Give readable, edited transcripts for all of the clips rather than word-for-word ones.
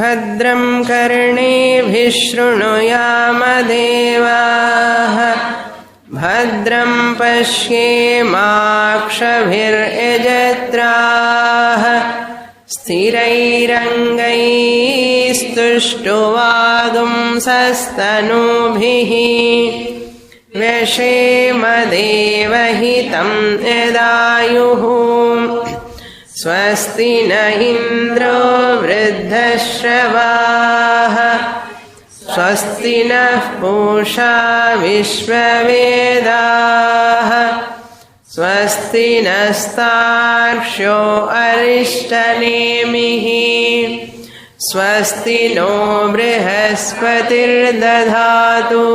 भद्रं कर्णेभिः शृणुयामदेवाः भद्रं पश्येमाक्षभिर्यजत्राः स्थिरैरङ्गैस्तुष्टुवागुंसस्तनूभिः व्यशेमदेवहितं यदायुः स्वस्ति न इन्द्रो वृद्धश्रवाः स्वस्ति नः पूषा विश्ववेदाः स्वस्ति नस्तार्क्ष्यो अरिष्टनेमिः स्वस्ति नो बृहस्पतिर्दधातु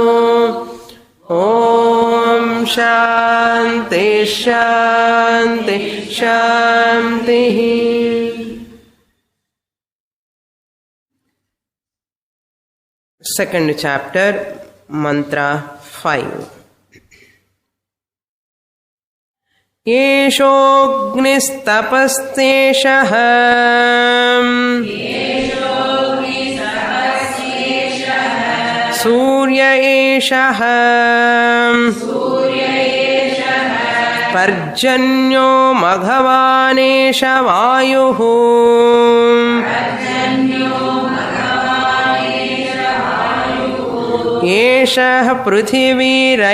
ॐ शान्ति शान्ति शान्तिः. Second chapter, mantra 5. येषोऽग्निस्तपस्तेषः सूर्य एषः पर्जन्यो मघवानेष वायुः एषः पृथिवीरैर्देवः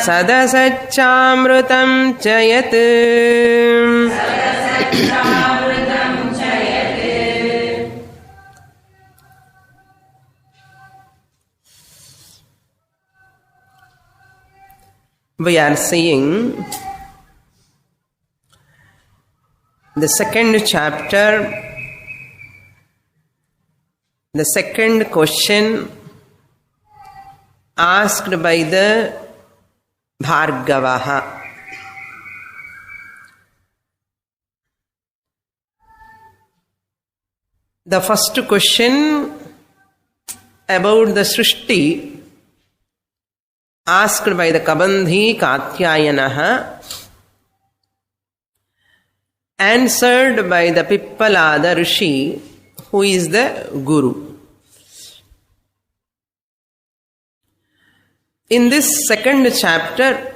सदसच्चामृतं च यत् we are seeing the second chapter, the second question asked by the Bhargavaha. The first question about the Srishti asked by the Kabandhi Katyayanaha, answered by the Pippalada Rishi, who is the Guru. In this second chapter,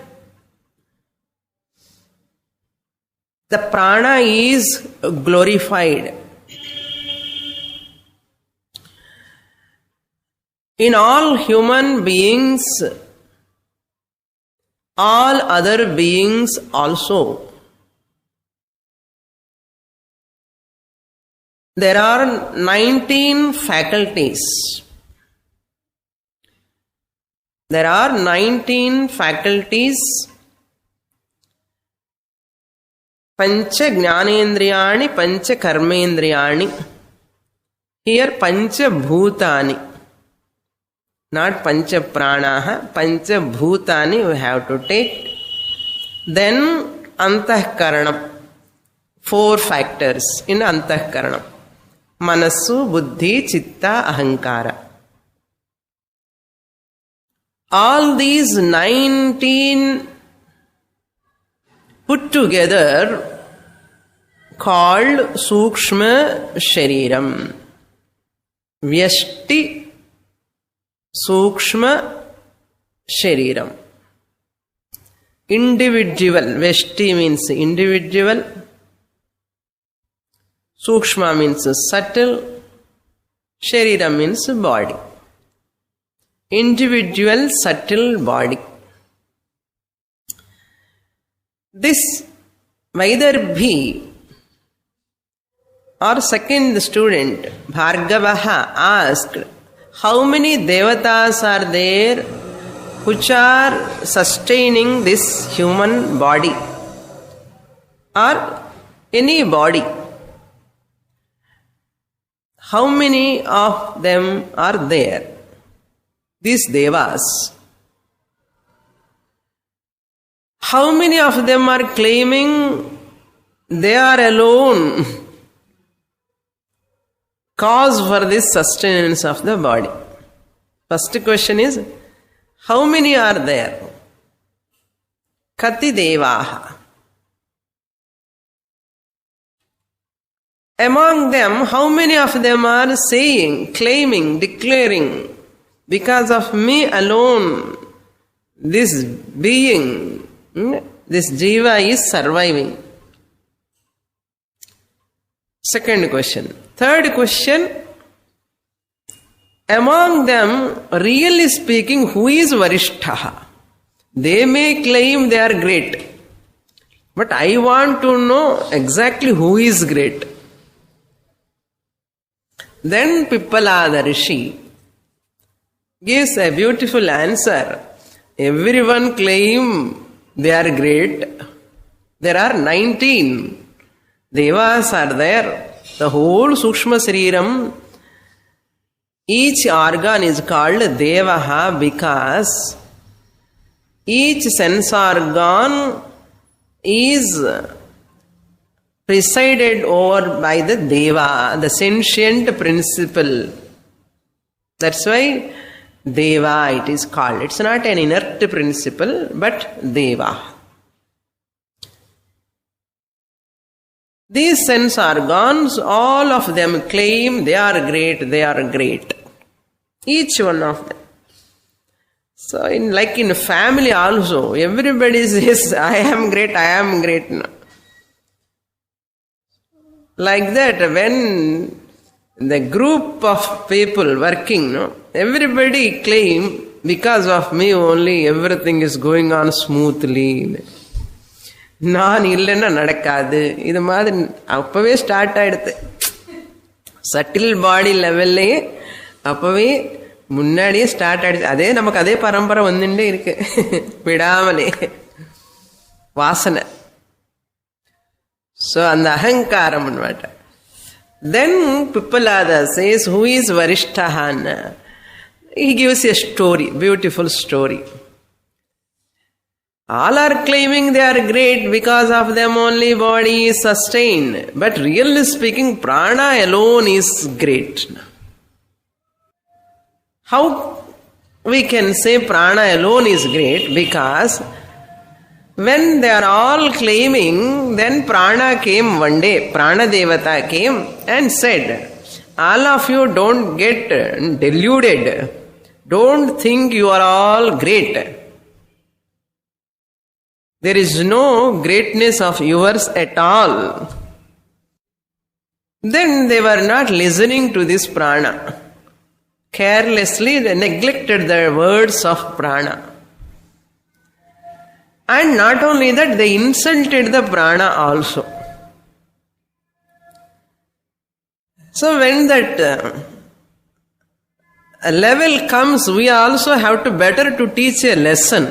the prana is glorified. In all human beings, all other beings also, there are 19 faculties. There are 19 faculties. Pancha Jnanendriyani, Pancha Karmendriyani. Here Pancha Bhutani. Not Pancha Pranaha, Pancha Bhutani we have to take. Then Antahkaranam. 4 factors in Antahkaranam. Manasu, Buddhi, Chitta, Ahankara. All these 19 put together called Sukshma Shariram. Vyashti Sukshma Shariram. Individual. Vyashti means individual. Sukshma means subtle. Shariram means body. Individual subtle body. This Vaidarbhi or second student Bhargavaha asked, how many devatas are there which are sustaining this human body or any body? How many of them are there? These devas. How many of them are claiming they are alone cause for this sustenance of the body? First question is, how many are there? Kati devaha. Among them, how many of them are saying, claiming, declaring, because of me alone, this being, this jiva is surviving? Second question. Third question. Among them, really speaking, who is Varishtaha? They may claim they are great. But I want to know exactly who is great. Then Pippalada Rishi gives a beautiful answer. Everyone claim they are great. There are 19 Devas are there. The whole Sukshma Sriram, each organ is called Devaha because each sense organ is presided over by the Deva, the sentient principle. That's why Deva it is called. It's not an inert principle, but Deva. These sense organs, all of them claim they are great, they are great. Each one of them. So, like in family also, everybody says, I am great, I am great. No. Like that, when the group of people working, no, everybody claim, because of me only, everything is going on smoothly. நான் இல்லைன்னா நடக்காது. இது மாதிரி அப்பவே start ஆயிடுது. Subtle பாடி லெவல்லையே அப்பவே முன்னாடியே start ஆயிடுச்சு. அதே நமக்கு அதே பரம்பரை வந்துட்டே இருக்கு விடாமலே வாசனை. ஸோ அந்த அகங்காரம் அన్నమాట. தென் Pippalada says, who is Varishtaha? He gives a story, beautiful story. All are claiming they are great, because of them only body is sustained. But really speaking, prana alone is great. How we can say prana alone is great? Because when they are all claiming, then prana came one day. Prana Devata came and said, all of you don't get deluded. Don't think you are all great. There is no greatness of yours at all. Then they were not listening to this prana. Carelessly they neglected the words of prana. And not only that, they insulted the prana also. So when that level comes, we also have to better to teach a lesson.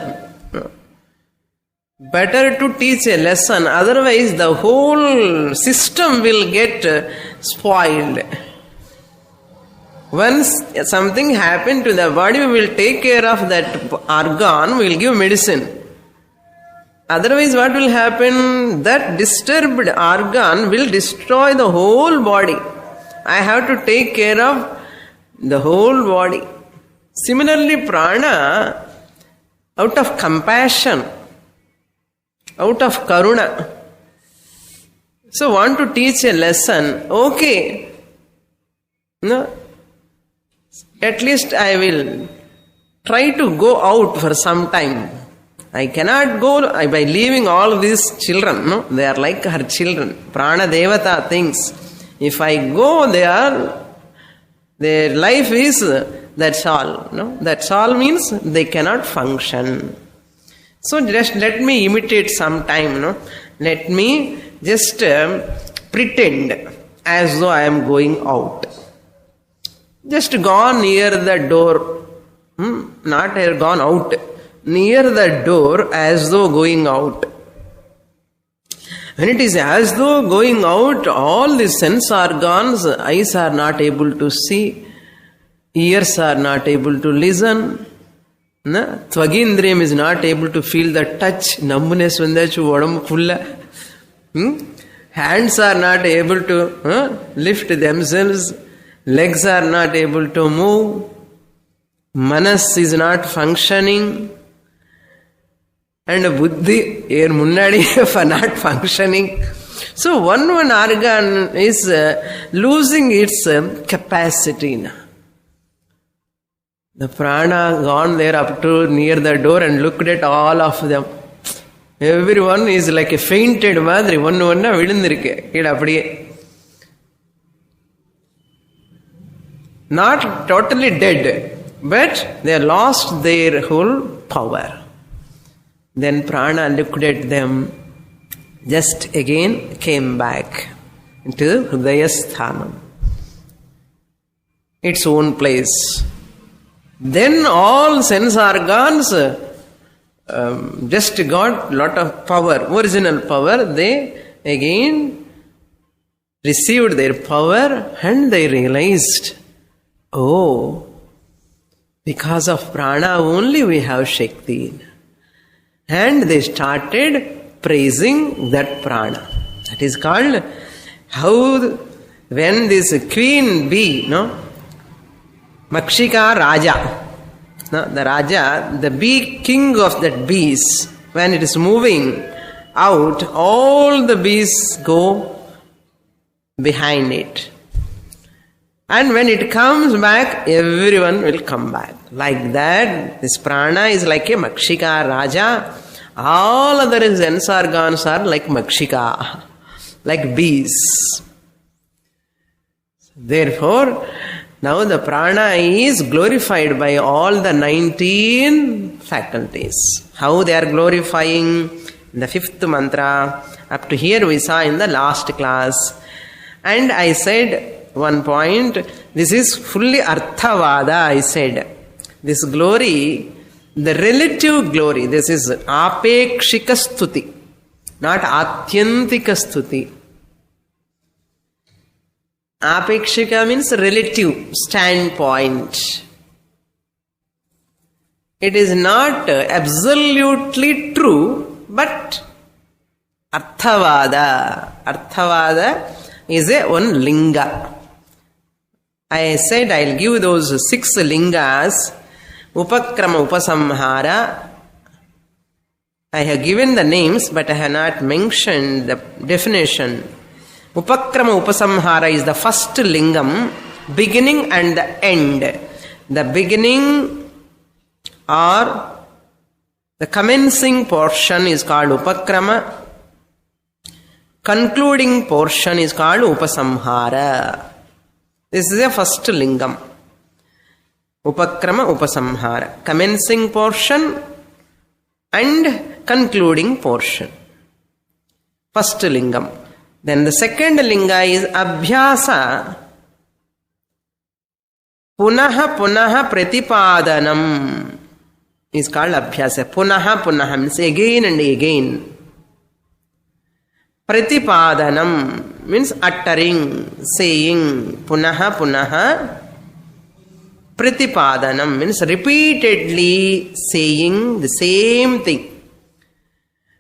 Better to teach a lesson, otherwise the whole system will get spoiled. Once something happened to the body, we will take care of that organ, we will give medicine. Otherwise what will happen? That disturbed organ will destroy the whole body. I have to take care of the whole body. Similarly, prana, out of compassion, out of karuna. So want to teach a lesson, okay. No, at least I will try to go out for some time. I cannot go by leaving all these children. No, they are like her children. Prana Devata thinks, if I go there, their life is, that's all. No, that's all means they cannot function. So just let me imitate some time, no? Let me just pretend as though I am going out. Just gone near the door, not gone out, near the door as though going out. When it is as though going out, all the sense organs, eyes are not able to see, ears are not able to listen. Tvagindriyam is not able to feel the touch, numbness vandachu odam fulla. Hands are not able to lift themselves, legs are not able to move, manas is not functioning, and buddhi here munnadi for not functioning. So one organ is losing its capacity now. The prana gone there up to near the door and looked at all of them. Everyone is like a fainted madri. One vilindirke. Not totally dead, but they lost their whole power. Then prana looked at them, just again came back into Hridayasthanam, its own place. Then all sense organs just got lot of power, original power. They again received their power and they realized, oh, because of prana only we have Shakti. And they started praising that prana. That is called how when this queen bee, Makshika Raja, the Raja, the bee, king of that bees, when it is moving out, all the bees go behind it. And when it comes back, everyone will come back. Like that, this prana is like a Makshika Raja. All other sense organs are like Makshika, like bees. Therefore, now the prana is glorified by all the 19 faculties. How they are glorifying? In the 5th mantra, up to here we saw in the last class. And I said, one point, this is fully arthavada, I said. This glory, the relative glory, this is apekshika stuti, not atyantika stuti. Apekshika means relative standpoint. It is not absolutely true, but arthavada. Arthavada is a one linga. I said I'll give those 6 lingas. Upakrama Upasamhara. I have given the names, but I have not mentioned the definition. Upakrama Upasamhara is the first lingam, beginning and the end. The beginning or the commencing portion is called Upakrama. Concluding portion is called Upasamhara. This is the first lingam. Upakrama Upasamhara. Commencing portion and concluding portion. First lingam. Then the second linga is Abhyasa. Punaha Punaha Pratipadanam is called Abhyasa. Punaha Punaha means again and again. Pratipadanam means uttering, saying. Punaha Punaha. Pratipadanam means repeatedly saying the same thing.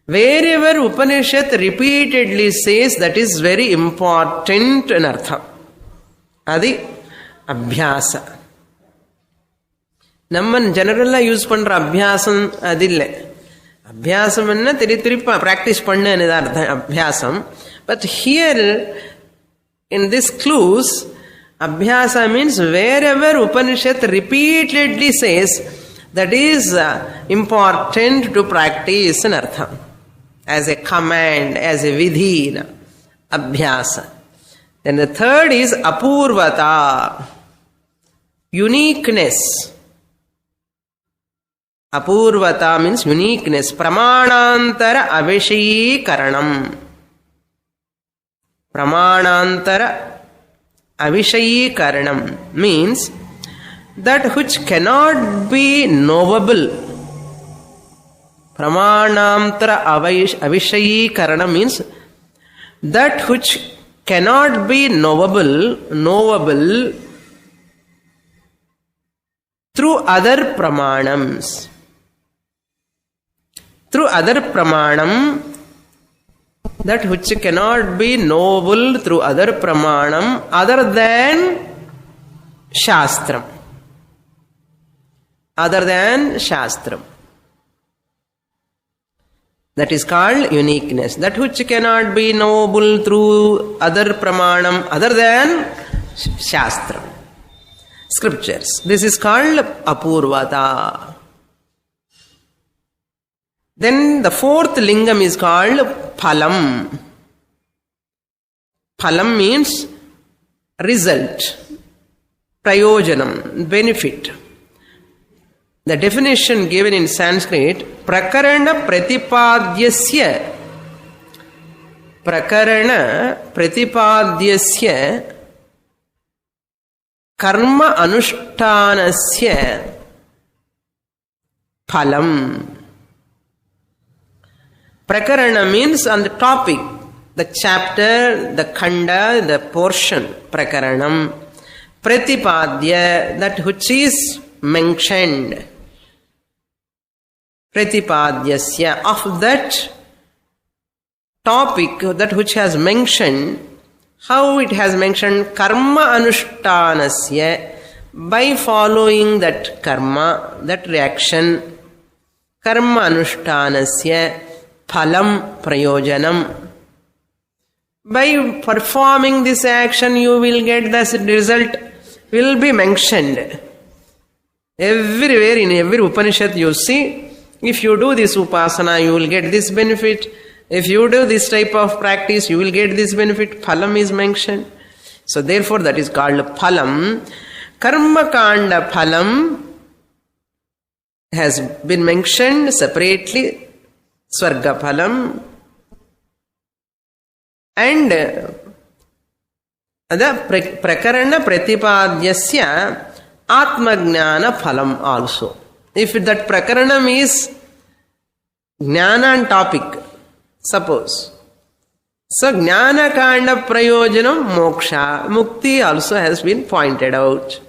Wherever Upanishad repeatedly says, that is very important in artha. Adi Abhyasa. Namman generally use pandra Abhyasam adille. Abhyasam enna tiri practice panna anidha Abhyasam. But here in this clues, Abhyasa means wherever Upanishad repeatedly says, that is important to practice in artha. As a command, as a vidhi, Abhyasa. Then the third is Apurvata, uniqueness. Apurvata means uniqueness. Pramanantara Avishayi-karanam. Pramanantara Avishayi-karanam means that which cannot be knowable. Pramanantara Avishayi-karanam means that which cannot be knowable through other pramanams. Through other pramanam, that which cannot be knowable through other pramanam other than Shastram. Other than Shastram. That is called uniqueness. That which cannot be knowable through other pramanam other than Shastra, scriptures. This is called apurvata. Then the fourth lingam is called phalam. Phalam means result, prayojanam, benefit. The definition given in Sanskrit, prakarana pratipadyasya karma anushtanasya phalam. Prakarana means on the topic, the chapter, the khanda, the portion, prakaranam. Pratipadya, that which is mentioned. Pratipadyasya, of that topic, that which has mentioned, how it has mentioned, karma anushtanasya, by following that karma, that reaction, karma anushtanasya, phalam prayojanam. By performing this action, you will get this result, will be mentioned. Everywhere in every Upanishad you see, if you do this upasana, you will get this benefit. If you do this type of practice, you will get this benefit. Phalam is mentioned. So therefore that is called phalam. Karma kanda phalam has been mentioned separately. Swarga phalam. And the prakarana pratipadyasya atmajnana phalam also. If that prakaranam is jnana topic, suppose. So jnana kanda prayojanam moksha, mukti also has been pointed out.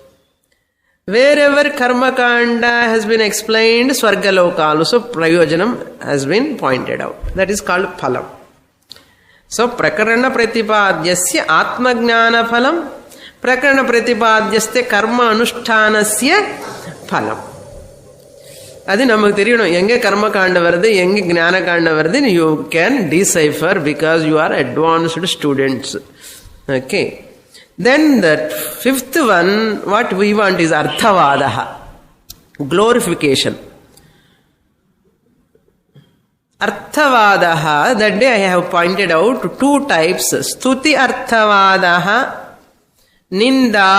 Wherever karma kanda has been explained, swargaloka also prayojanam has been pointed out. That is called phalam. So prakarana pratipadyasya atmajnana phalam, prakarana pratipadyasya karma anushtanasya phalam. அது நமக்கு தெரியணும், எங்க கர்ம காண்ட வருது, எங்க ஞான காண்ட வருது, you can decipher because you are advanced students. Okay. Then the fifth one, what we want is arthavadaha, glorification. Arthavadaha, that day I have pointed out two types, stuti arthavadaha, ninda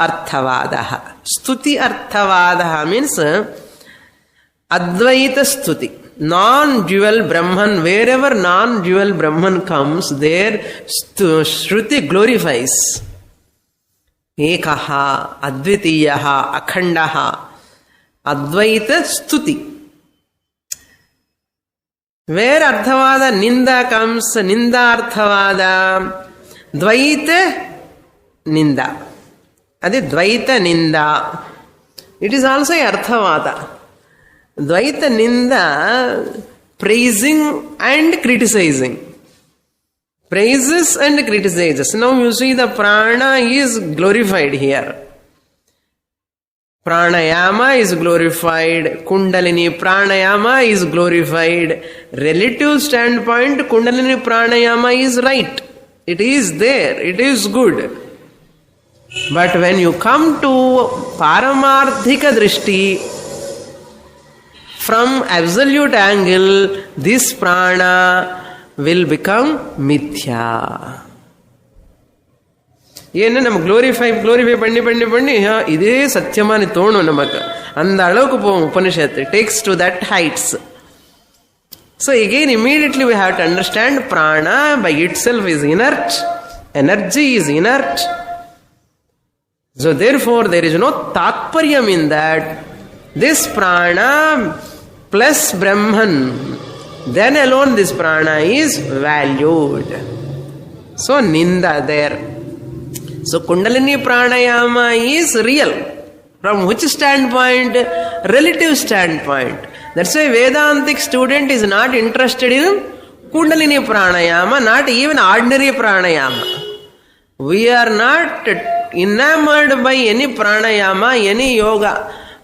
arthavadaha. Stuti arthavadaha means Advaita Stuti, non-dual Brahman. Wherever non-dual Brahman comes, there Shruti glorifies. Ekaha, Advitiyaha, Akhandaha, Advaita Stuti. Where Arthavada Ninda comes, Ninda Arthavada, Dvaita Ninda. Adi Dvaita Ninda. It is also Arthavada. Dvaita Ninda, praising and criticizing. Praises and criticizes. Now you see the prana is glorified here. Pranayama is glorified. Kundalini pranayama is glorified. Relative standpoint, Kundalini pranayama is right. It is there. It is good. But when you come to Paramarthika Drishti, from absolute angle, this prana will become mithya. ஏன்னா நம்ம glorify பண்ணி இதே சத்தியமானு தோணும் நமக்கு. அந்த அளவுக்கு போகும் உபனிஷத்து. It takes to that heights. So again immediately we have to understand prana by itself is inert. Energy is inert. So therefore there is no tatparyam in that. This prana plus Brahman, then alone this prana is valued. So ninda there. So Kundalini pranayama is real. From which standpoint? Relative standpoint. That's why Vedantic student is not interested in Kundalini pranayama, not even ordinary pranayama. We are not enamored by any pranayama, any yoga.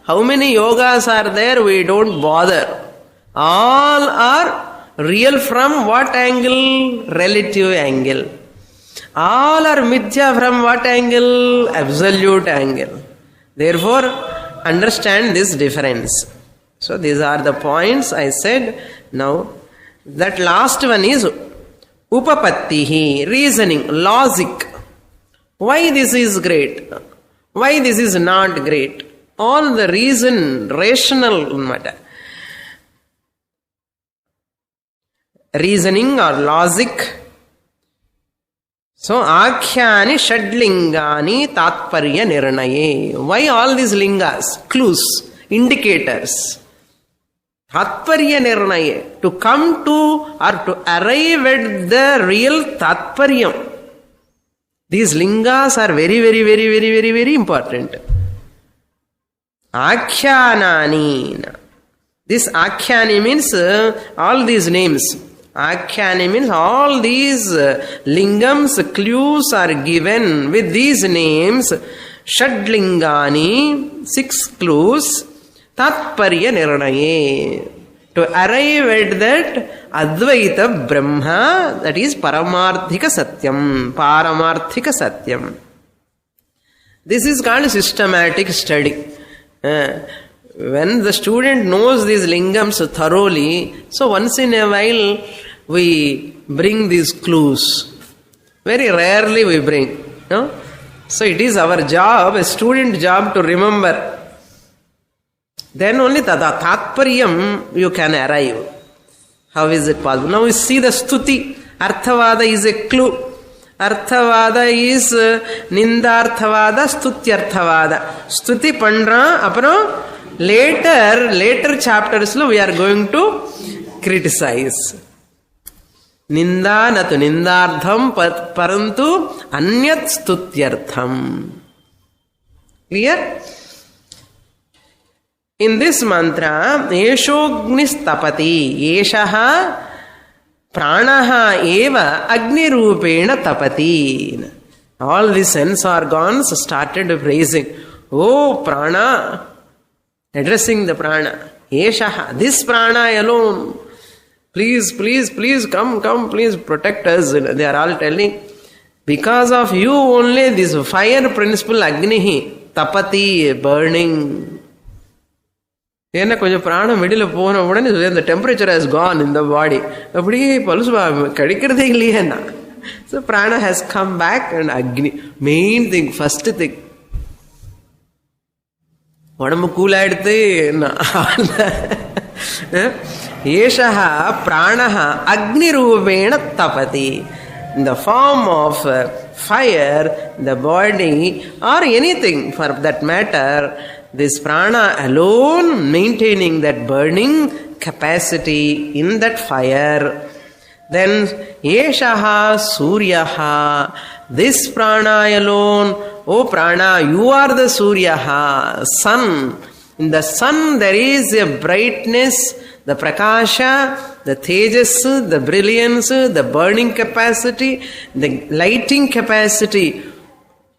How many yogas are there? We don't bother. All are Real from what angle? Relative angle. All are mithya from what angle? Absolute angle. Therefore, understand this difference. So these are the points I said. Now, that last one is upapattihi, reasoning, logic. Why this is great? Why this is not great? All the reason, rational matter. Reasoning or logic. So, akhyani shadlingani tatparya nirnaye. Why all these lingas? Clues, indicators. Tatparya nirnaye. To come to or to arrive at the real tatparyam. These lingas are very, very, very, very, very, very important. Akhyanani. This akhyani means all these names. Akhyani means all these lingams, clues are given with these names. Shadlingani, 6 clues. Tatparya nirnaye. To arrive at that Advaita Brahma, that is Paramarthika Satyam. Paramarthika Satyam. This is called systematic study. When the student knows these lingams thoroughly, so once in a while we bring these clues. Very rarely we bring. No? So it is our job, a student job, to remember. Then only tada tatparyam you can arrive. How is it possible? Now we see the stuti. Arthavada is a clue. Arthavada is nindarthavada, stutyarthavada. Stuti pandra, apro later chapters lo we are going to criticize. Ninda natu nindardham parantu anyat stutyartham. Clear? In this mantra, Yeshognis tapati, Yeshaha pranaha eva agni rupena tapati. All the sense organs started praising. Oh prana, addressing the prana. Yeshaha, this prana alone. Please, please, please come, please protect us. They are all telling. Because of you only this fire principle Agnihi, tapati, burning. ஏன்னா கொஞ்சம் பிராணம் வெளியில போன உடனே the temperature has gone in the body. அப்படியே pulse கிடைக்கிறதே இல்லையேன்னா. So prana has come back and agni. Main thing, first thing. உடம்பு cool ஆயிடுத்து. ஏஷஹா பிராணஹா அக்னி ரூபேண tapati. In the form of fire, the body or anything for that matter, this prana alone maintaining that burning capacity in that fire. Then Yeshaha Suryaha, this prana alone, oh prana, you are the Suryaha, sun. In the sun there is a brightness, the prakasha, the tejas, the brilliance, the burning capacity, the lighting capacity.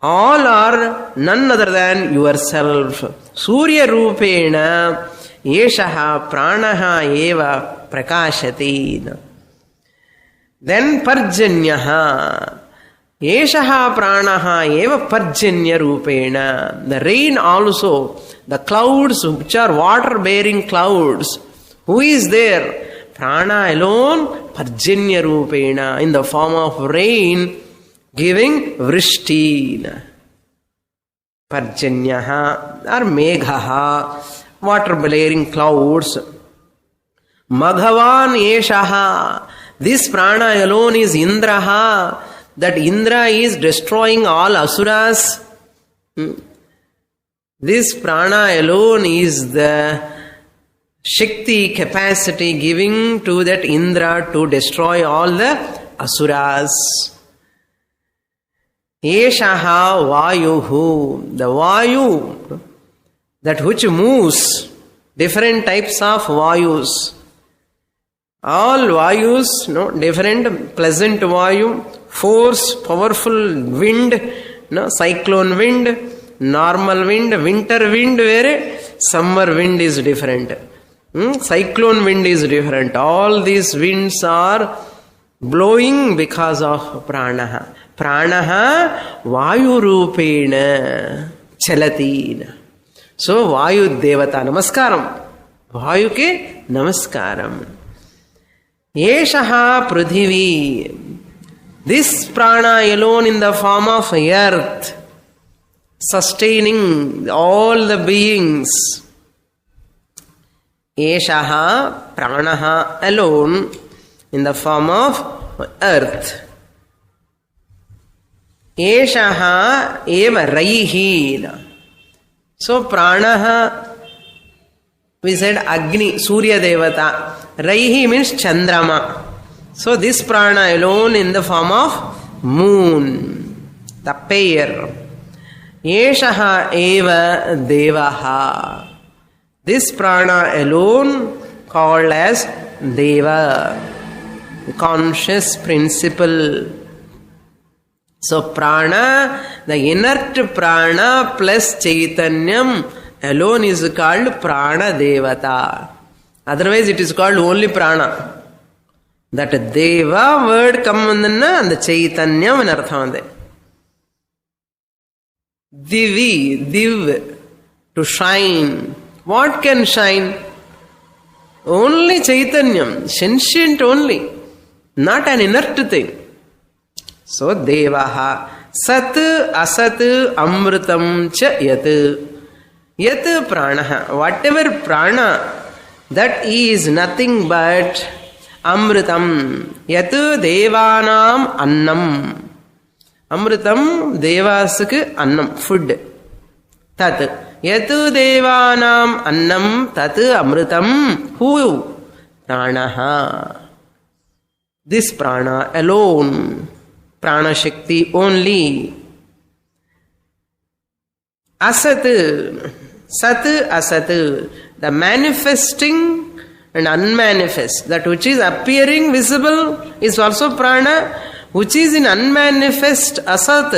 All are none other than yourself. Surya Rupena Yeshaha Pranaha Eva Prakashati. Then Parjanyaha Yeshaha Pranaha Eva Parjanya Rupena. The rain also, the clouds which are water bearing clouds. Who is there? Prana alone, Parjanya Rupena, in the form of rain, giving vrishti. Parjanyaha or meghaha, water bearing clouds. Maghavan Yeshaha, this prana alone is Indraha, that Indra is destroying all asuras. This prana alone is the Shakti capacity giving to that Indra to destroy all the asuras. Eshaha Vayuhu, the Vayu, that which moves, different types of Vayus. All Vayus, no, different, pleasant Vayu, force, powerful wind, no, cyclone wind, normal wind, winter wind, where summer wind is different. Cyclone wind is different. All these winds are blowing because of pranaha. Pranaha vayu rupena chalatina. So vayu devata namaskaram. Vayu ke namaskaram. Yeshaha prudhivi. This prana alone in the form of earth, sustaining all the beings. Eshaha pranaha alone in the form of earth. Eshaha eva raihi. So pranaha, we said Agni, Surya Devata. Raihi means Chandrama. So this prana alone in the form of moon, the pair. Yeshaha eva devaha. This prana alone called as Deva, conscious principle. So prana, the inert prana plus Chaitanyam alone is called prana devata. Otherwise it is called only prana. That Deva word come and the Chaitanyam in artham. Divi, div, to shine. What can shine? Only Chaitanyam, sentient only, not an inert thing. So Devaha, Sat, Asat, Amritam cha Yat. Yat pranaha, whatever prana, that is nothing but Amritam. Yat Devanam Annam. Amritam Devasuk Annam, food. Tat. Yat Devanam Annam Tat Amritam. Who? Pranaha. This prana alone. Prana Shakti only. Asat. Sat Asat. The manifesting and unmanifest. That which is appearing visible is also prana. Which is in unmanifest asat,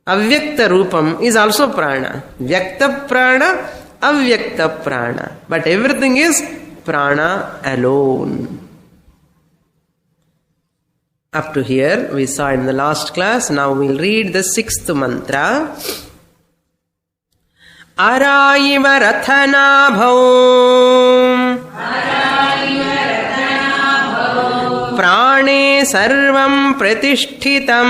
avyakta rupam, is also prana. Vyakta prana, avyakta prana. But everything is prana alone. Up to here we saw in the last class. Now we'll read the 6th mantra. Araiva rathanabhav Prane sarvam pratishthitam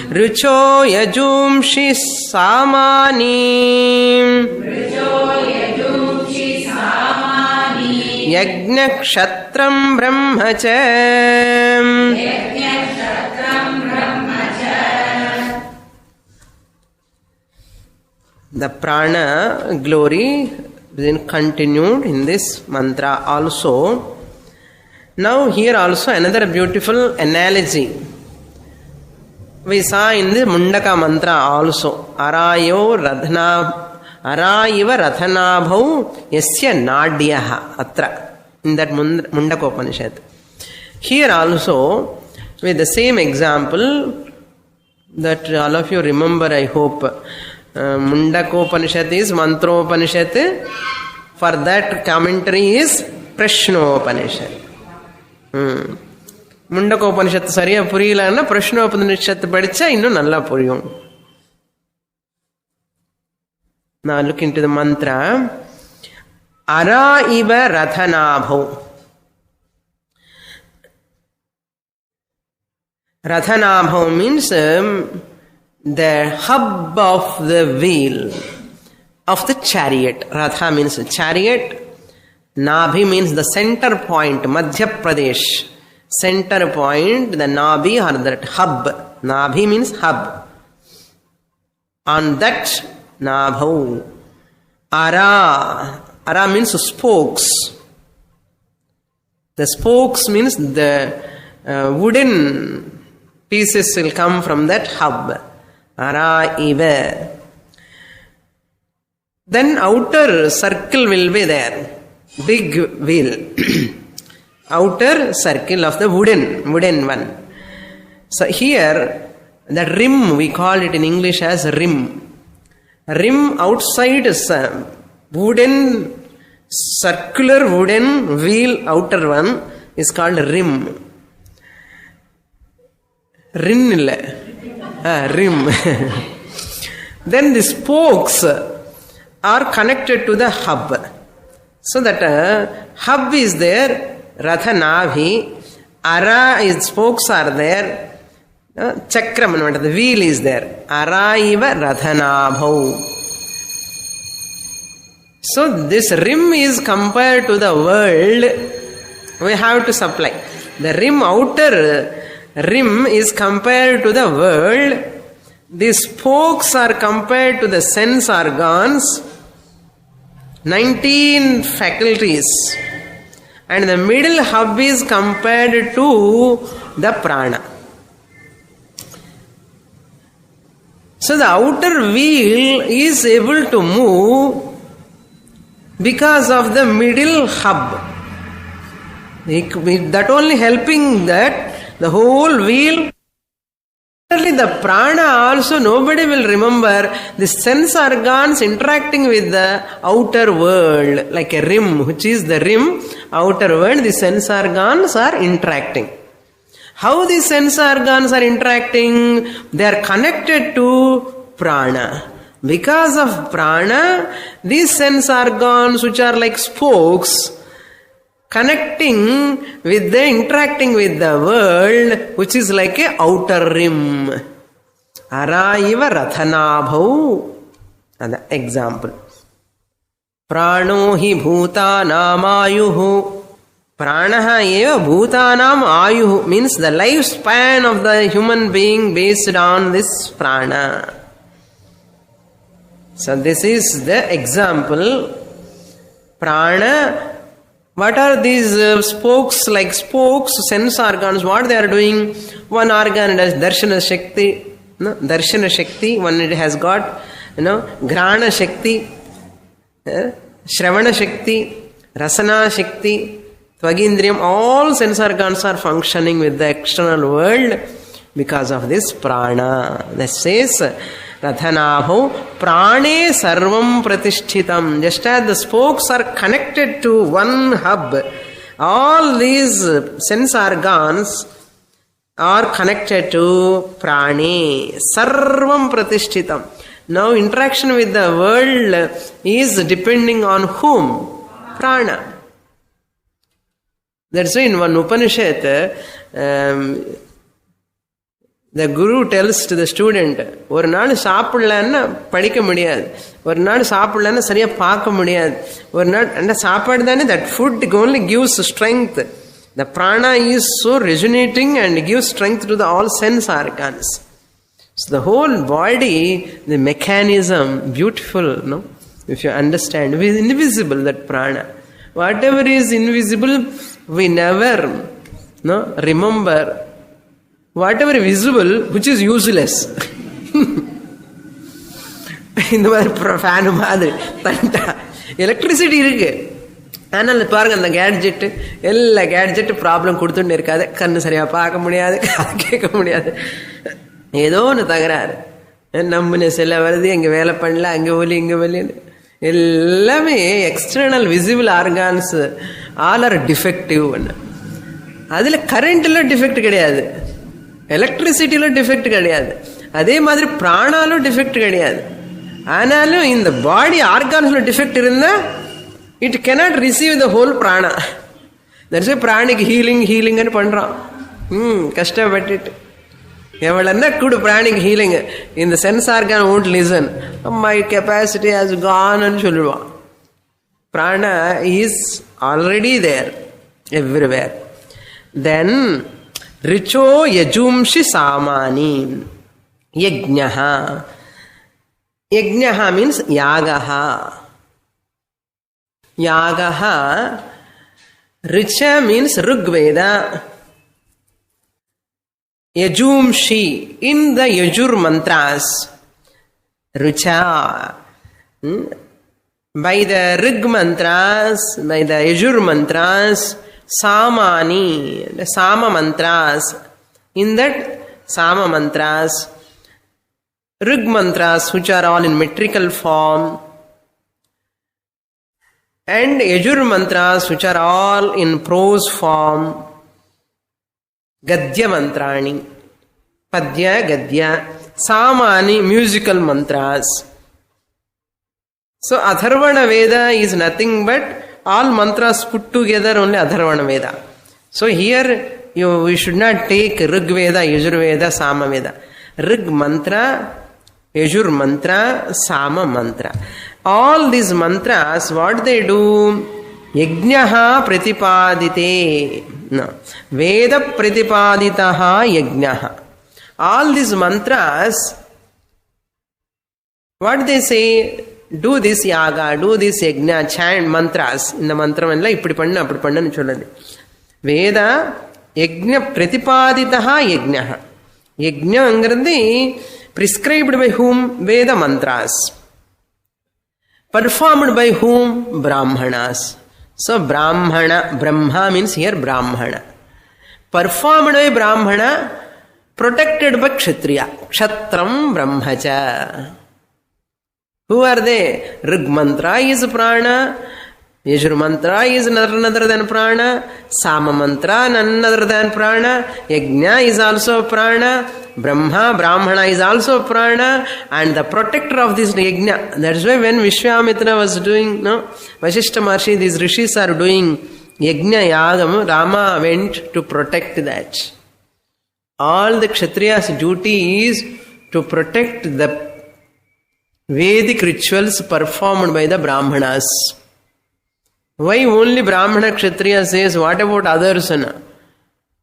Rucho yajumshi samani Yajna kshatram brahmacha The prana glory then continued in this mantra also. Now here also another beautiful analogy we saw in the Mundaka mantra also. Araiva rathanabhau yasya nadyaha atra, in that Mundakopanishad. Here also with the same example that all of you remember, I hope. Mundakopanishad is Mantropanishad. For that commentary is Prashnopanishad. Mundakopanishad sariya puriyalana Prashnopanishad padicha innu nalla puriyum. Now look into the mantra. Ara iva rathanabhau. Rathanabhau means the hub of the wheel of the chariot. Ratha means chariot. Nabhi means the center point. Madhya Pradesh. Center point, the Nabhi or that hub. Nabhi means hub. On that Nabhau. Ara. Ara means spokes. The spokes means the wooden pieces will come from that hub. Ara iva. Then outer circle will be there. Big wheel. Outer circle of the wooden one. So here, the rim, we call it in English as rim. Rim outside is a circular wooden wheel, outer one is called rim. Rin illa. Rim. Then the spokes are connected to the hub. So that hub is there, Ratha Navi, Ara is spokes are there, Chakram, the wheel is there. Araiva Rathanabhau. So this rim is compared to the world. We have to supply. The rim, outer rim is compared to the world. The spokes are compared to the sense organs. 19 faculties. And the middle hub is compared to the prana. So the outer wheel is able to move because of the middle hub. That only helping that the whole wheel. The prana also nobody will remember the sense organs interacting with the outer world, like a rim, which is the rim, outer world, the sense organs are interacting. How the sense organs are interacting? They are connected to prana. Because of prana, these sense organs, which are like spokes, connecting with the, interacting with the world, which is like a outer rim. Araiva Rathanabhau. Another example. Prano hi bhutanam ayuhu. Pranaha eva bhutanam ayuhu means the lifespan of the human being based on this prana. So this is the example. Prana. What are these spokes, like spokes, sense organs, what they are doing? One organ does darshana shakti, darshana shakti, one it has got, grana shakti, shravana shakti, rasana shakti, tvagindriyam, all sense organs are functioning with the external world because of this prana. That says, Rathanabhau prane sarvam pratishthitam. Just as the spokes are connected to one hub, all these sense organs are connected to prane. Sarvam pratishthitam. Now interaction with the world is depending on whom? Prana. That's why in one Upanishad, the guru tells to the student, ஒரு நாள் சாப்பிடலன்னா படிக்க முடியாது, ஒரு நாள் சாப்பிடலன்னா சரியா பார்க்க முடியாது, ஒரு நாள் அந்த சாப்பாடு தானே, that food only gives strength. The prana is so resonating and gives strength to the all sense organs. So the whole body, the mechanism, beautiful, no? If you understand, it is invisible, that prana. Whatever is invisible, we never remember. Whatever is visible, which is useless. இந்த மாதிரி fan மாதிரி தண்டா electricity இருக்கு, ஆனால் பாருங்க அந்த gadget, எல்லா gadget problem கொடுத்துட்டு இருக்காது. கண்ணு சரியா பார்க்க முடியாது, காது கேட்க முடியாது, ஏதோ ஒன்று தகராறு. நம்பின செல்ல வருது, எங்கே வேலை பண்ணல, அங்கே ஒலி இங்கே ஒலின்னு எல்லாமே external visible organs all are defective. அதில் கரண்ட்டில் டிஃபெக்ட் கிடையாது, எலக்ட்ரிசிட்டியில் டிஃபெக்ட் கிடையாது, அதே மாதிரி பிராணாலும் டிஃபெக்ட் கிடையாது. ஆனாலும் இந்த பாடி ஆர்கான்ஸில் டிஃபெக்ட் இருந்தால் it cannot receive the whole prana. That's பிராணிக்கு ஹீலிங்னு பண்ணுறான், கஷ்டப்பட்டுட்டு எவ்வளோன்னா கூட பிராணிக்கு ஹீலிங். இந்த sense organ won't listen, my capacity has கான்னு சொல்லுவான். Prana is already there everywhere. Then ரிச்சோ யஜும்ஷி சாமானி யஜ்ஞஹா. யஜ்ஞஹா மீன்ஸ் யாகஹா. Yagaha. Richa means Rigveda. Yajumshi in the Yajur mantras. Richa. By the Rig mantras, by the Yajur mantras, Samani, the Sama mantras. In that Sama mantras, Rig mantras, which are all in metrical form, and Yajur mantras, which are all in prose form. Gadya mantrani, Padya, Gadya. Samani, musical mantras. So Atharvana Veda is nothing but all mantras put together, only Atharvana Veda. So here we should not take Rig Veda, Yajur Veda, Sama Veda. Rig mantra, Yajur mantra, Sama mantra. All these mantras, what they do? Yajnaha pratipadite. No. Veda pratipaditaha yajnaha. All these mantras, what they say? Do this yaga, do this yajna, chant mantras. In the mantra, ipdi panna, apdi panna nu solladi. Veda yajna pratipaditaha yajnaha. Yajna angrandi prescribed by whom? Veda mantras. Performed by whom? Brahmanas. So Brahmana, Brahma means here Brahmana. Performed by Brahmana, protected by Kshatriya. Kshatram Brahmacha. Who are they? Rig mantra is prana. Yajur mantra is none other than prana. Sama mantra none other than prana. Yajna is also prana. Brahma, Brahmana is also prana. And the protector of this yajna. That's why when Vishwamitra was doing, Vasishta Maharshi, these rishis are doing yajna yagam, Rama went to protect that. All the Kshatriya's duty is to protect the Vedic rituals performed by the Brahmanas. Why only Brahmana Kshatriya says, what about others?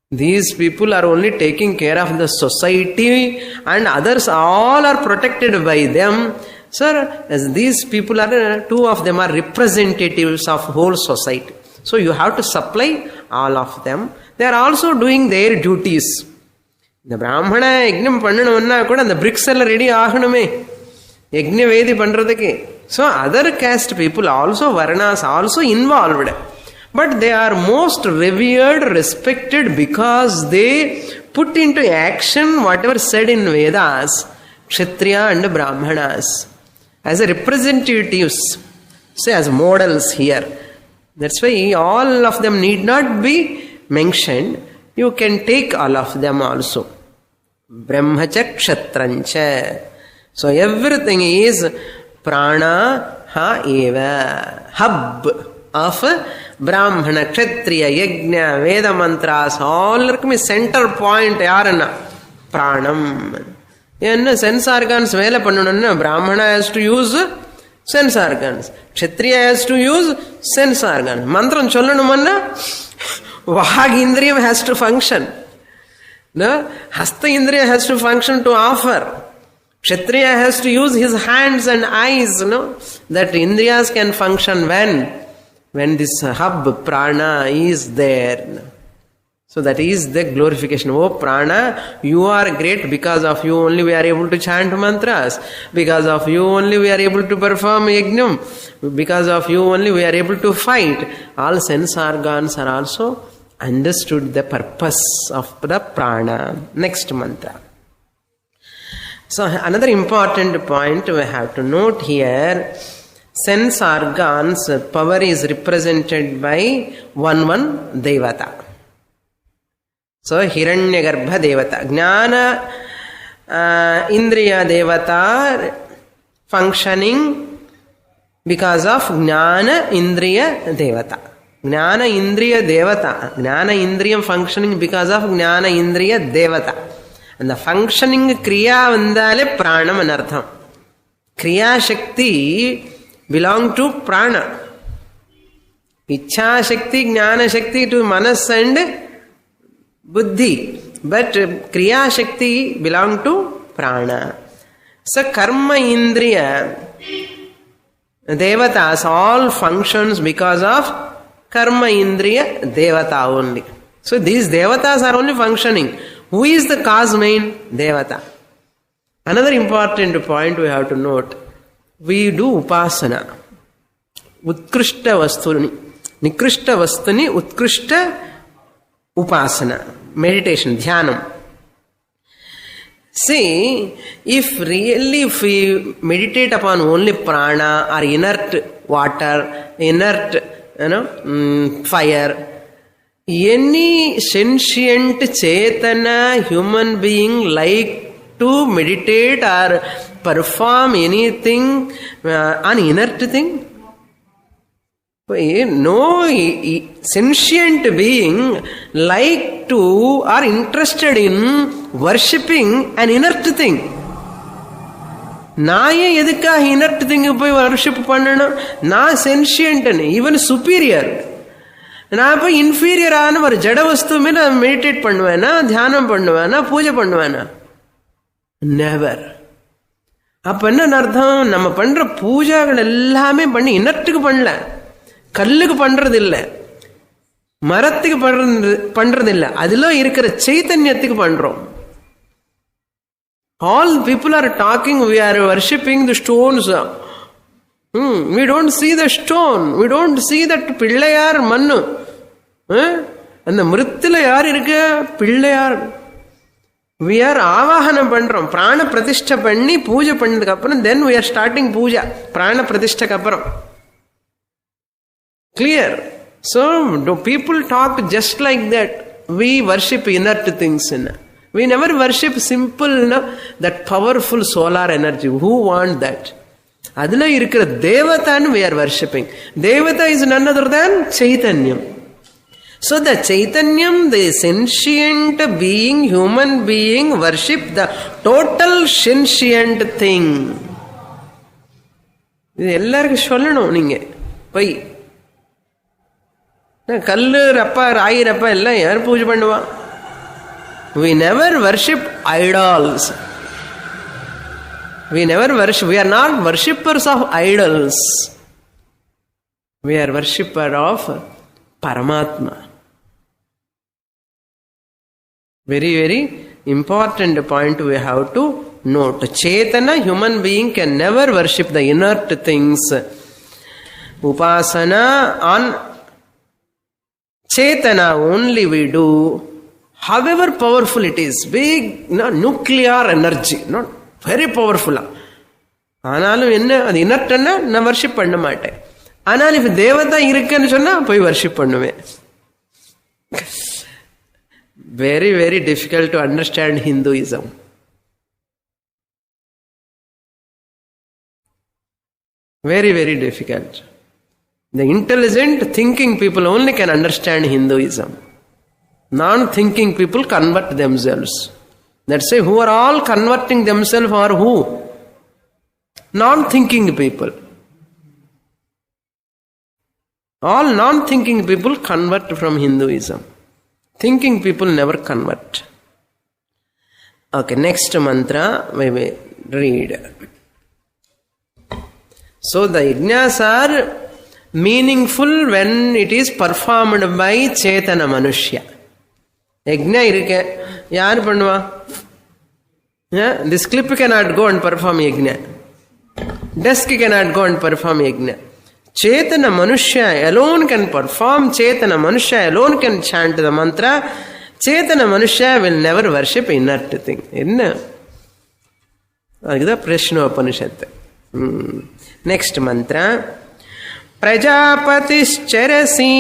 These people are only taking care of the society and others all are protected by them. Sir, as these people are, two of them are representatives of whole society. So you have to supply all of them. They are also doing their duties. The Brahmana yajnam pannanumna kuda and the bricks all ready ahanume. Yajna vedi pandradake. So other caste people also, Varnas also involved. But they are most revered, respected because they put into action whatever said in Vedas, Kshatriya and Brahmanas. As a representatives, say as models here. That's why all of them need not be mentioned. You can take all of them also. Brahmacha Kshatrancha. So everything is prana ha eva. Hub of Brahmana, Kshatriya, Yajna, Veda mantras, all center point yarana. Pranam. Yenna sense organs vela pannunna. Brahmana has to use sense organs. Kshatriya has to use sense organs. Mantram chollanum Vag Indriyam has to function. No? Hasta Indriya has to function to offer. Kshatriya has to use his hands and eyes. That Indriyas can function when this hub prana is there. So that is the glorification. Oh prana, you are great. Because of you only we are able to chant mantras. Because of you only we are able to perform yajnam. Because of you only we are able to fight. All sense organs are also understood the purpose of the prana. Next mantra. So another important point we have to note here, sense organs power is represented by one devata. So Hiranyagarbha devata, Jnana Indriya devata functioning because of Jnana Indriya devata. Jnana Indriya devata, Jnana Indriyam functioning because of Jnana Indriya devata. And the functioning Kriya vandale pranam anartham. Kriya Shakti belong to prana. Ichha Shakti, Jnana Shakti to manas and buddhi. But Kriya Shakti belong to prana. So karma indriya devatas all functions because of karma indriya devata only. So these devatas are only functioning. Who is the cause main? Devata. Another important point we have to note. We do upasana. Utkrishta vastuni. Nikrishta vastuni utkrishta upasana. Meditation, dhyanam. See, if we meditate upon only prana or inert water, inert, fire, any sentient chetana human being like to meditate or perform anything on inert thing? No sentient being like to or interested in worshipping an inert thing. நான் ஏன் எதுக்காக inert thing போய் worship பண்ணணும்? நான் sentient, even superior. நான் போய் inferior ஆன ஒரு ஜட வஸ்து மேல மெடிடேட் பண்ணுவேனா, தியானம் பண்ணுவேனா, பூஜை பண்ணுவேனா? Never. அப்ப என்ன அர்த்தம்? நம்ம பண்ற பூஜைகள் எல்லாமே பண்ணி இனர்ட்டுக்கு பண்ணல, கல்லுக்கு பண்றது இல்ல, மரத்துக்கு பண்றது இல்ல, அதுல இருக்கிற சைத்தன்யத்துக்கு பண்றோம். All people are talking, we are worshipping the stones. We don't see the stone, we don't see that Pillaiyar மண்ணு. அந்த மிருத்துல யார் இருக்கு? பிள்ளையார். We are ஆவாகனம் பண்றோம், பிராண பிரதிஷ்டை பண்ணி பூஜை பண்ணதுக்கு அப்புறம் then we are starting Pooja, பிராண பிரதிஷ்டைக்கு அப்புறம். Clear? So do people talk just like that? We worship inert things. We never worship simple, that powerful solar energy. Who want that? Adula irukra Devatan we are worshipping. Devata is none other than Chaitanyam. So the Chaitanyam, the sentient being, human being, worship the total sentient thing. இது எல்லாருக்கும் சொல்லணும். நீங்க போய் கல்லு ரப்பா ராயி ரப்பா எல்லாம் யார் பூஜை பண்ணுவா? We never worship idols. We never worship. We are not worshippers of idols. We are worshipper of Paramatma. Very, very important point we have to note. Chetana, human being, can never worship the inert things. Upasana on Chetana only we do. However powerful it is, big nuclear energy, not very powerful. ஆனாலும் என்ன, அது இனர்ட்னா நான் worship பண்ண மாட்டேன். ஆனால் இப்ப தேவதா இருக்குன்னு சொன்னா போய் வர்ஷிப் பண்ணுவேன். Very, very difficult to understand Hinduism. Very, very difficult. The intelligent, thinking people only can understand Hinduism. Non-thinking people convert themselves. Let's say who are all converting themselves are who? Non-thinking people. All non-thinking people convert from Hinduism. Thinking people never convert. Okay, next mantra we will read. So the yajnas are meaningful when it is performed by Chetana Manushya. Yajna irukku yaar பண்ணுவா? This clip cannot go and perform yajna. Desk cannot go and perform yajna. Chetana Manushya alone can perform. Chetana Manushya alone can chant the mantra. Chetana Manushya will never worship inert thing. Enna? Adha Prashnopanishad. Next mantra. Prajapatischerasi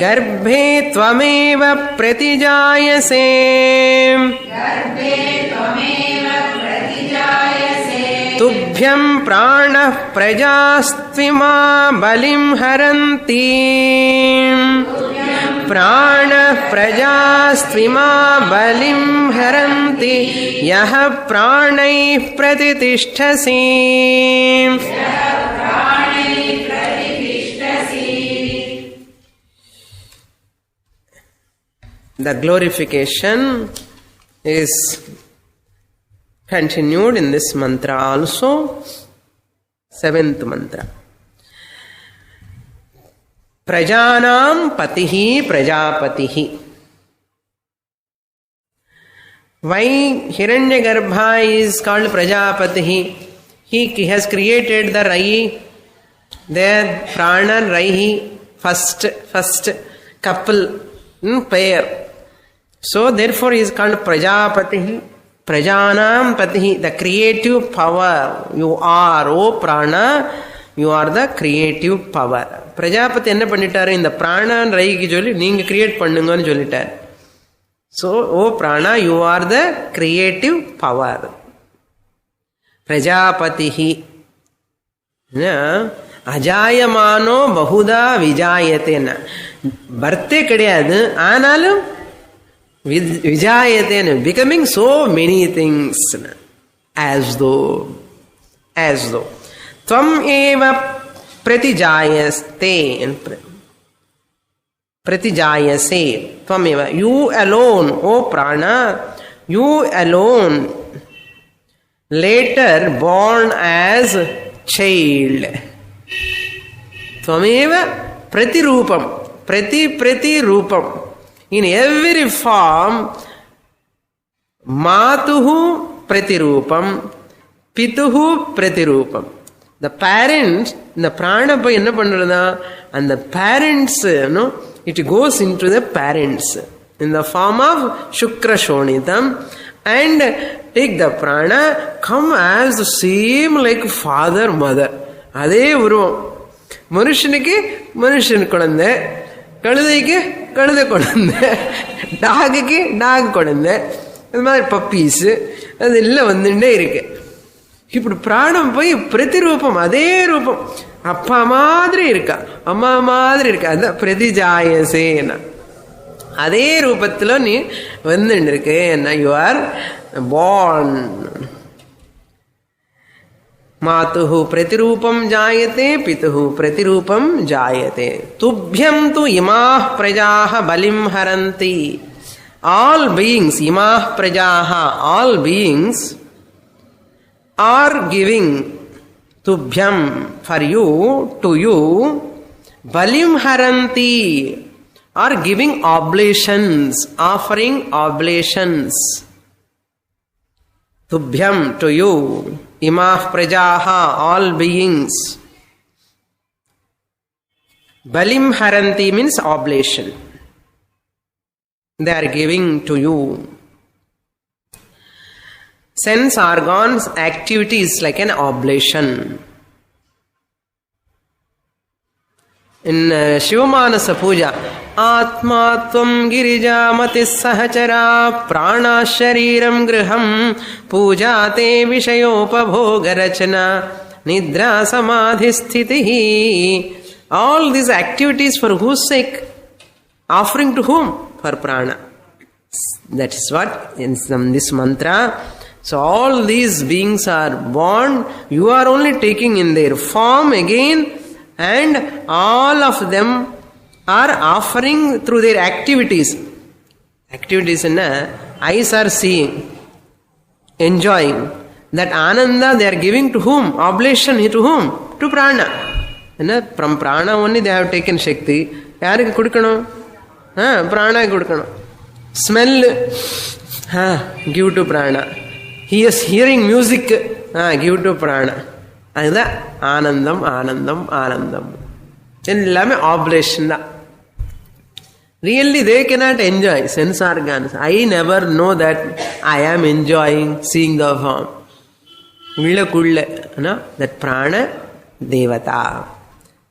गर्भे त्वमेव प्रतिजायसे तुभ्यं प्राणः प्रजास्त्विमा बलिं हरन्ति प्राणः प्रजास्त्विमा बलिं हरन्ति यः प्राणैः प्रतितिष्ठसि. The glorification is continued in this mantra also. 7th mantra. Prajanam patihi prajapatihi. Why Hiranyagarbha is called Prajapatihi? He has created the Rai, the Prana Rai, first couple, pair. So therefore he is called Prajapati, Prajanam Pati, the creative power. You are, O Prana, you are the creative power. Prajapati enna pannittaru, இந்த பிராணன் ரைக்கு சொல்லி நீங்க create பண்ணுங்கன்னு சொல்லிட்டார். So, O Prana, you are the creative power. Prajapatihi. Ajayamano bahuda vijayatena. Birthday கிடையாது, ஆனாலும் vijayatena, becoming so many things. As though. Tvam eva pratijayaste. Pratijayase, tvameva. You alone, O Prana, you alone, later born as child. Tvameva pratirupam, pratirupam. In every form, matuhu pratirupam, pituhu pratirupam. The parents, the prana போய் என்ன பண்றதா, and the parents, it goes into the parents in the form of Shukra Shonitam, and take the prana, come as the same like father, mother. அதே உருவம். மனுஷனுக்கு மனுஷன் குழந்தை, கழுதைக்கு கழுதை குழந்தை, டாகுக்கு டாக் குழந்தை, அது மாதிரி பப்பீஸ் அது எல்லாம் வந்துட்டே இருக்கு. இப்படி பிராணம் போய் பிரதிரூபம், அதே ரூபம், அப்பா மாதிரி இருக்கா, அம்மா மாதிரி இருக்கா, அதான் பிரதிஜாயசேனா, அதே ரூபத்தில் நீ வந்துட்டு இருக்கு. என்ன, யூ ஆர் பார்ன். மாதுஹு பிரதிரூபம் ஜாயதே, பிதுஹு பிரதிரூபம் ஜாயதே. துப்யம் து இமாஹ் பிரஜாஹ பலிம் ஹரந்தி. ஆல் பீயிங்ஸ், இமாஹ் பிரஜாஹ, all beings are giving tubhyam, for you, to you, balim haranti, are giving oblations, offering oblations. Tubhyam, to you, imah prajaha, all beings. Balim haranti means oblation. They are giving to you. Sense organs activity is like an oblation. In Shivamanasa Puja, Atma Tvam Girijamati Sahachara Prana Shariram Griham Puja Te Vishayopabhoga Rachana Nidra Samadhi Sthitihi. All these activities for whose sake? Offering to whom? For prana. That is what in this mantra. So all these beings are born, you are only taking in their form again, and all of them are offering through their activities. Activities in eyes are seeing, enjoying. That ananda they are giving to whom? Oblation to whom? To prana. From prana only they have taken Shakti. Yarukku kudukanum? Prana kudukanum. Smell, give to prana. He is hearing music, give to prana. அதுதான் ஆனந்தம் ஆனந்தம் ஆனந்தம். எல்லாமே operation தான். Really they cannot enjoy sense organs. I never know that I am enjoying seeing the form. உள்ளக்குள்ள, that prana devata.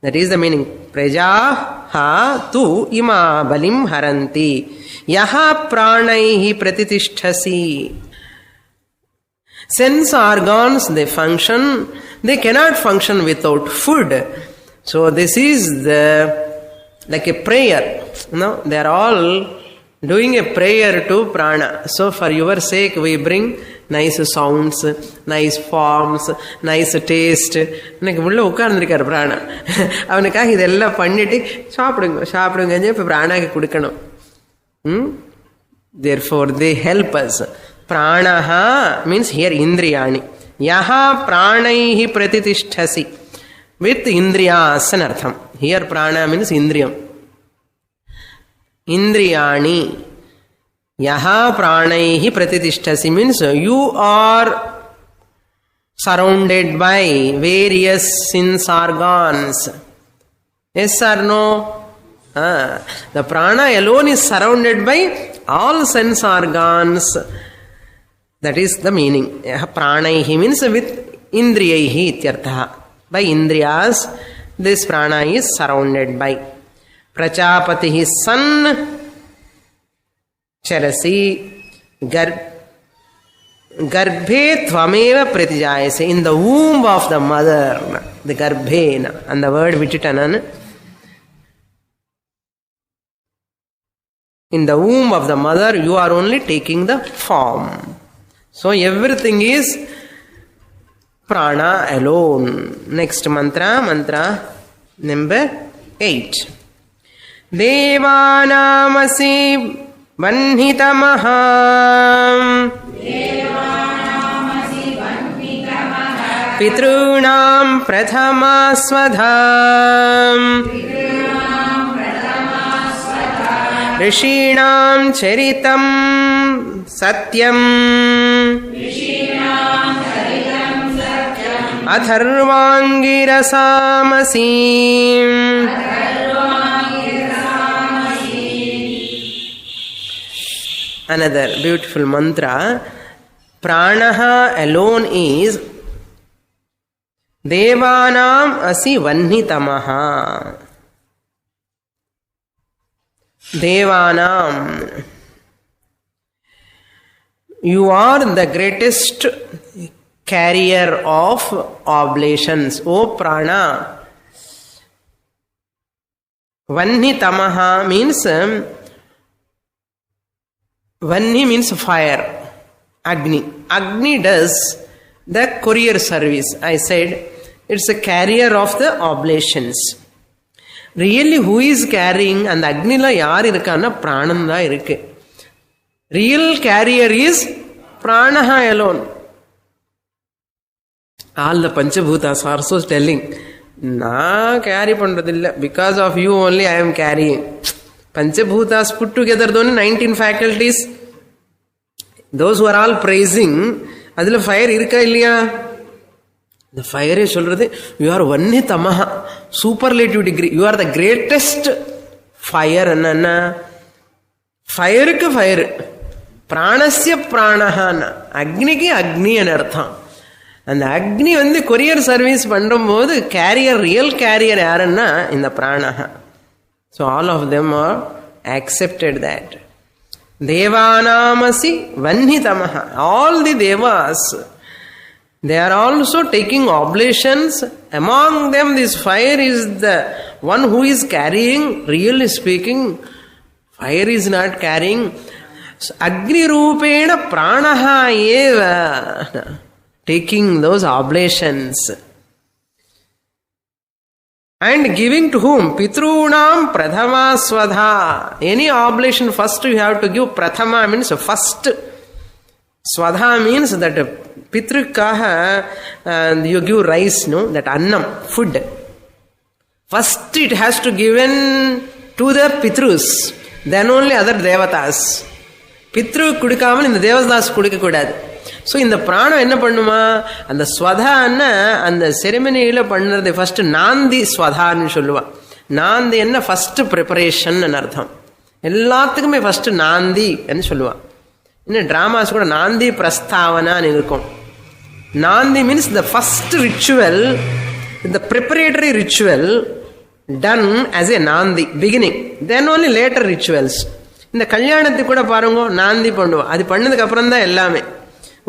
That is the meaning. Prajaha tu ima balim haranti yaha pranaihi pratitishthasi. Sense organs, they function, they cannot function without food. So this is like a prayer. They are all doing a prayer to prana. So for your sake we bring nice sounds, nice forms, nice taste. எனக்கு உள்ள உட்கார்ந்துருக்காரு பிராணா, அவனுக்காக இதெல்லாம் பண்ணிட்டு சாப்பிடுங்க சாப்பிடுங்க இப்ப பிராணாக்கு கொடுக்கணும். Therefore they help us. Pranaha means here indriyani. Yaha pranaihi pratitishthasi. With indriyas an artham. Here prana means indriyam. Indriyani. Yaha pranaihi pratitishthasi means you are surrounded by various sense organs. Yes or no? The prana alone is surrounded by all sense organs. That is the meaning. Pranaihi means with indriyaihi ityartha. By indriyas, this prana is surrounded by. Prajapatihi san charasi garbhe tvameva pratijayase. In the womb of the mother, the garbhe, and the word vichitanan. In the womb of the mother, you are only taking the form. So everything is prana alone. Next mantra number 8. Devanamasi vanhitamaha pitrunam prathama swadham rishinam charitam satyam atharvangirasamasi. Another beautiful mantra. Pranaha alone is Devanam asi vanhitamaha. Devanam. You are the greatest carrier of oblations, O prana. Vanhitamaha means Vanni means fire. Agni. Agni does the courier service. I said it's a carrier of the oblations. Really, who is carrying? And Agni la yaar irukana prananda irukke. Real carrier is pranaha alone. All the Panchabhutas are so telling, na carry pandradilla. Because of you only I am carrying. Panchabhutas put together only 19 faculties. Those who are all praising, adila fire irka illaya? The fire is solradhu, you are vanhitamaha, superlative degree. You are the greatest fire. Anna. Fire ka fire. Pranasya pranaha. Agni ki agni anartha. And the Agni when the courier service pandrumbodhu, carrier, real carrier yaranna in the pranaha. So all of them are accepted that. Devanamasi vanhitamaha. All the devas, they are also taking oblations. Among them this fire is the one who is carrying. Really speaking, fire is not carrying. So, Agni rupena pranaha eva. Taking those oblations. And giving to whom? Pitrunam prathama swadha. Any oblation first you have to give. Prathama means first. Swadha means that pitrukaha you give rice, no? That annam, food. First it has to given to the pitrus. Then only other devatas. Pitru kudikamal in the devatas kudika kudad. So in the prana enna pannuma and the swadha and the ceremony ila pannradhu first nandi swadha nu solluva. Nandi enna first preparation nu artham. Ellathukkume first nandi nu solluva. In dramas kuda nandi prastavana nu irukum. Nandi means the first ritual, the preparatory ritual done as a nandi beginning. Then only later rituals. In the kalyanathu kuda parungo nandi pannuva. Adi pannadukku appuram da ellame.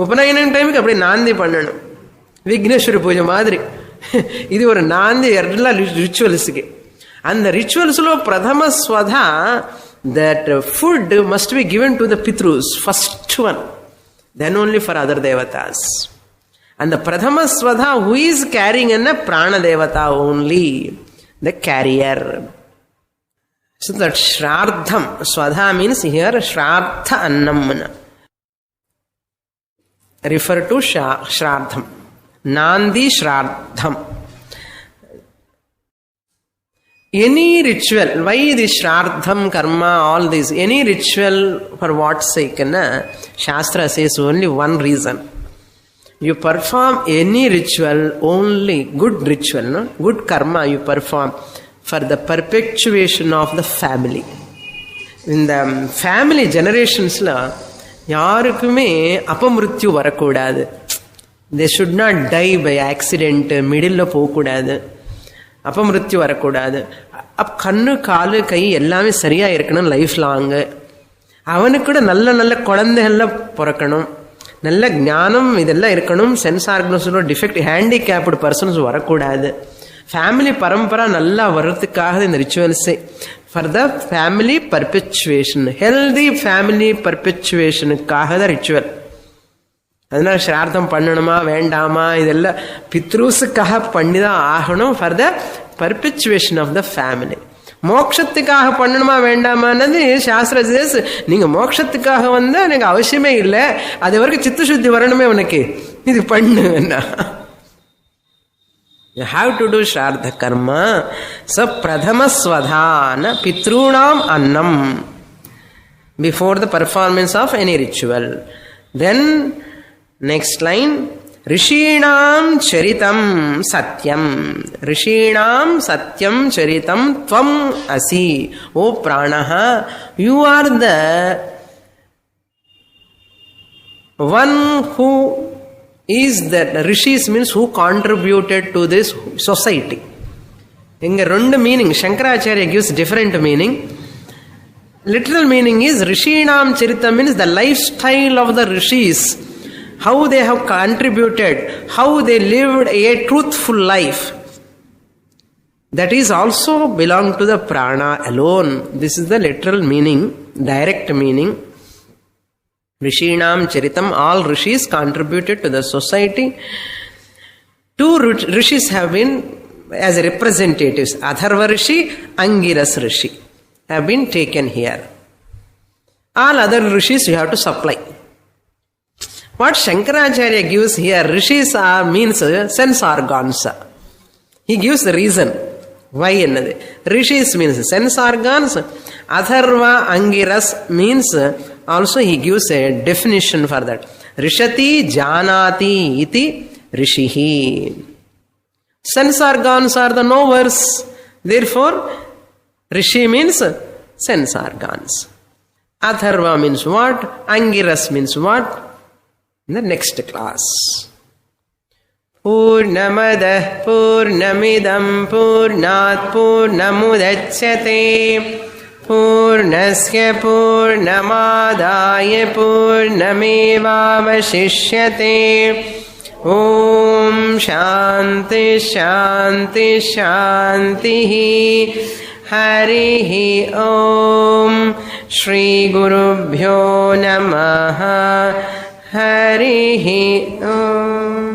உபநயனம் டைமுக்கு அப்படி நாந்தி பண்ணணும். விக்னேஸ்வர பூஜை மாதிரி இது ஒரு நாந்தி எல்லாம் ரிச்சுவல்ஸுக்கு. அந்த ரிச்சுவல்ஸ்ல பிரதம ஸ்வதா, that food must be given to the pitrus, first one, then only for other devatas. And the prathama swada who is carrying a prana devata only, the carrier. So that shraddham, swada means here shraddha annam. Refer to Shraddham. Nandi Shraddham. Any ritual, why this Shraddham, karma, all this, any ritual for what sake? Shastra says only one reason. You perform any ritual, only good ritual, no? Good karma you perform for for the perpetuation of the family. In the family generations la yarukume apamrityu varakudadu. They should not die by accident, middle la pokudadu. அப்பமிருத்யு வரக்கூடாது. கண்ணு காலு கை எல்லாமே சரியா இருக்கணும் life long. அவனுக்கு கூட நல்ல நல்ல குழந்தைகள்ல பிறக்கணும், நல்ல ஞானம் இதெல்லாம் இருக்கணும். சென்ஸ் ஆர்கன்ஸோட டிஃபெக்ட் ஹேண்டிகேப்டு பர்சன்ஸ் வரக்கூடாது. ஃபேமிலி பரம்பரா நல்லா வர்றதுக்காக இந்த ரிச்சுவல்ஸே. For the family perpetuation, healthy family பர்பெச்சுவேஷனுக்காக தான் ரிச்சுவல். அதனால சிரார்த்தம் பண்ணணுமா வேண்டாமா இதெல்லாம் பித்ருஸுக்காக பண்ணி தான் ஆகணும். For the perpetuation of the family. மோட்சத்துக்காக பண்ணணுமா வேண்டாமான்னு சாஸ்திர, நீங்க மோட்சத்துக்காக வந்தா எனக்கு அவசியமே இல்லை, அது வரைக்கும் சித்த சுத்தி வரணுமே உனக்கு, இது பண்ணு. You have to do Shraddha Karma. So Pradhama Swadhana Pitrunam Annam before the performance of any ritual. Then next line, Rishinam Charitam Satyam. Rishinam Satyam Charitam Tvam Asi. O Pranaha, you are the one who is that. Rishis means who contributed to this society. Inga rendu meaning Shankaracharya gives different meaning. Literal meaning is Rishinam Charitam means the lifestyle of the rishis, how they have contributed, how they lived a truthful life. That is also belong to the prana alone. This is the literal meaning, direct meaning. Rishinam Charitam, all rishis contributed to the society. Two rishis have been as representatives, Atharva Rishi, Angiras Rishi have been taken here. All other rishis you have to supply. What Shankaracharya gives here, rishis are means sense organs. He gives the reason why. Rishis means sense organs. Atharva Angiras means also he gives a definition for that. Rishati Janati iti Rishihi. Sense organs are the knowers. Therefore, Rishi means sense organs. Atharva means what? Angiras means what? In the next class. Purnamadah Purnamidam Purnat Purnamudachyate Purnasya Purnamadaya Purnamevavashishyate. Om Shanti Shanti Shantihi. Harihi Om. Shri Gurubhyo Namaha. Harihi Om.